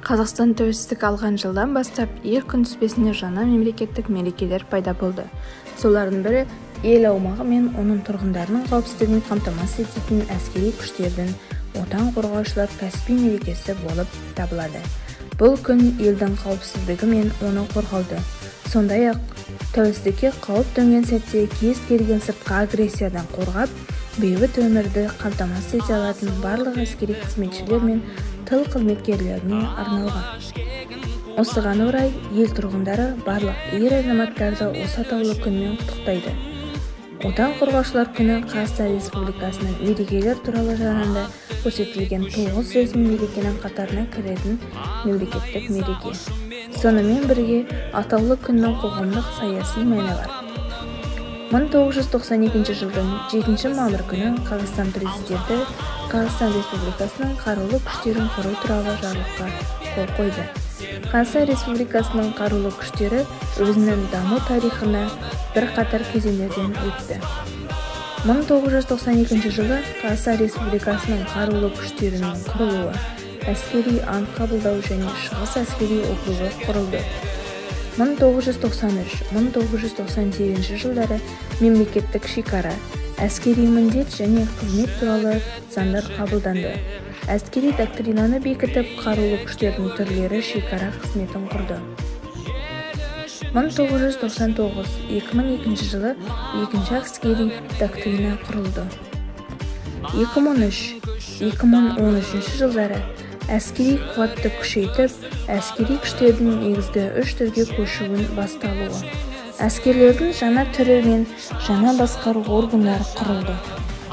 Қазақстан тәуелсіздік алған жылдан бастап ел күнтізбесіне жаңа мемлекеттік мерекелер пайда болды. Солардың бірі ел аумағы мен оның тұрғындарының қауіпсіздігін қамтамасыз ететін әскери күштердің отан қорғаушылар кәсіби мерекесі болып табылады. Бұл күн елдің қауіпсіздігі мен оны қорғауды, сондай-ақ тәуелсіздікке қауіп төнген сәтте кез келген сыртқы агрессиядан қорғап, бейбіт өмірді қамтамасыз ете алатын барлық әскери қызметшілер мен тыл қызметкерлеріне арналған. Осыған орай ел тұрғындары барлық ер азаматтарды осы атаулы күнмен құттықтайды. Отан қорғаушылар күні Қазақстан Республикасының мерекелер туралы жарғында көрсетілген 9 ресми мерекенің қатарына кіретін мемлекеттік мереке. Сонымен бірге атаулы күннің қоғамдық саяси мәні бар. 1992 жылдың 7 мамыр күні Қазақстан президенті Қазақстан Республикасының қарулы күштерін құру туралы жарлыққа қол қойды. Қазақстан Республикасының қарулы күштері өзінің даму тарихына бірқатар кезеңдерден өтті. 1992 жылы Қазақстан Республикасының қарулы күштерінің құрылуы, әскери ант қабылдау және шығыс әскери округі құрылды. 1993-1999 жылдары мемлекеттік шекара, әскери міндет және қызмет туралы заңдар қабылданды. Әскери доктринаны бекітіп, қарулы күштердің түрлері шекара қызметін құрды. 1999-2002 жылы екінші әскери доктрина құрылды. 2003-2013 жылдары әскери қуатты күшейтіп, әскери күштердің негізгі 3 түрге көшуін басталуы. Әскерлердің жаңа түрі мен жаңа басқару органдары құрылды.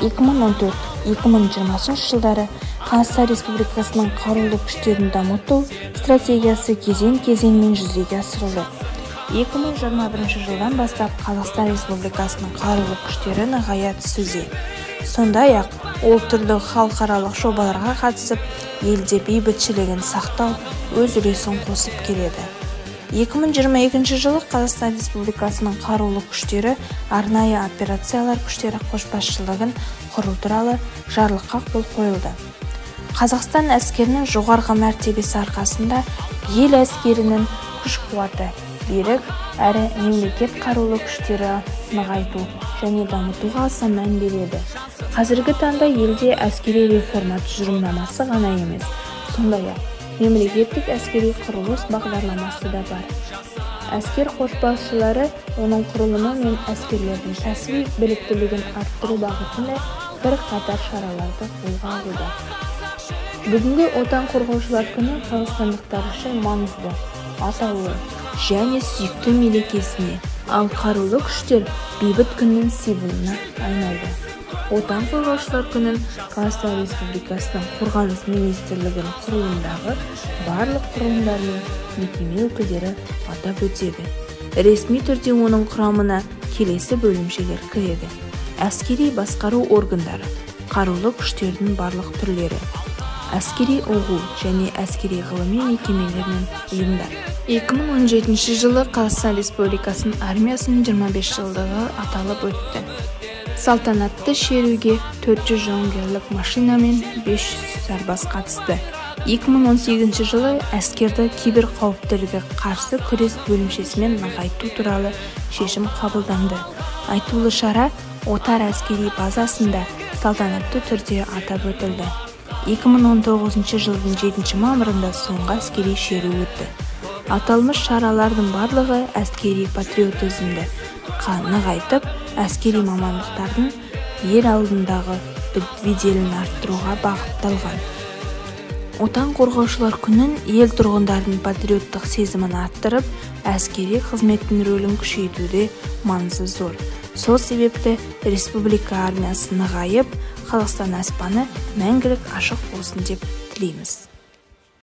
2014-2020 жылдары Қазақстан Республикасының қарулы күштерін дамыту стратегиясы кезең-кезеңмен жүзеге асырылды. 2021 жылдан бастап Қазақстан Республикасының қарулы күштері нығая түсуде. Сондай-ақ, ол түрлі халықаралық жобаларға қатысып, елде бейбітшілігін сақтау өз үлесін қосып келеді. 2022 жылы Қазақстан Республикасының қарулы күштері арнайы операциялар күштері көшбасшылығын құру туралы жарлыққа қол қойылды. Қазақстан әскерінің жоғарғы мәртебесі арқасында ел әскерінің күш-қуаты, берік әрі мемлекет қарулы күштері нығайту және дамытуға аса мән береді. Қазіргі таңда елде әскери реформа тұжырымдамасы ғана емес, сондай-ақ мемлекеттік әскери құрылыс бағдарламасы да бар. Әскер қолбасшылары оның құрылымы мен әскерлердің кәсіби біліктілігін арттыру бағытында бірқатар шараларды қолға алуда. Бүгінгі отан қорғаушылар күні қазақстандықтар үшін маңызды, атаулы және сүйікті мерекесіне, ал қарулы күштер бейбіт күннің символына айналды. Отан қорғаушылар күнін Қазақстан Республикасының қорғаныс министрлігінің құрылымдағы барлық құрылымдар мен мекеме өкілдері атап өтеді. Ресми түрде оның құрамына келесі бөлімшелер кіреді: әскери басқару органдары, қарулы күштердің барлық түрлері, әскери оқу және әскери ғылыми мекемелер мен ұйымдар. 2017 жылы Қазақстан Республикасының армиясының 25 жылдығы аталып өтті. Салтанатты шеруге 400 жауынгерлік машина мен 500 сарбаз қатысты. 2018 жылы әскерді кибер қауіптерге қарсы күрес бөлімшесімен нығайту туралы шешім қабылданды. Айтулы шара Отар әскери базасында салтанатты түрде атап өтілді. 2019 жылдың 7 мамырында соңғы әскери шеру өтті. Аталмыш шаралардың барлығы әскери патриотизмді нығайтып, әскери мамандықтардың ел алдындағы беделін арттыруға бағытталған. Отан қорғаушылар күнін ел тұрғындардың патриоттық сезімін арттырып, әскери қызметтің рөлін күшейтуде маңызы зор. Сол себепті республика армиясы нығайып, Қазақстан аспаны мәңгілік ашық болсын деп тілейміз.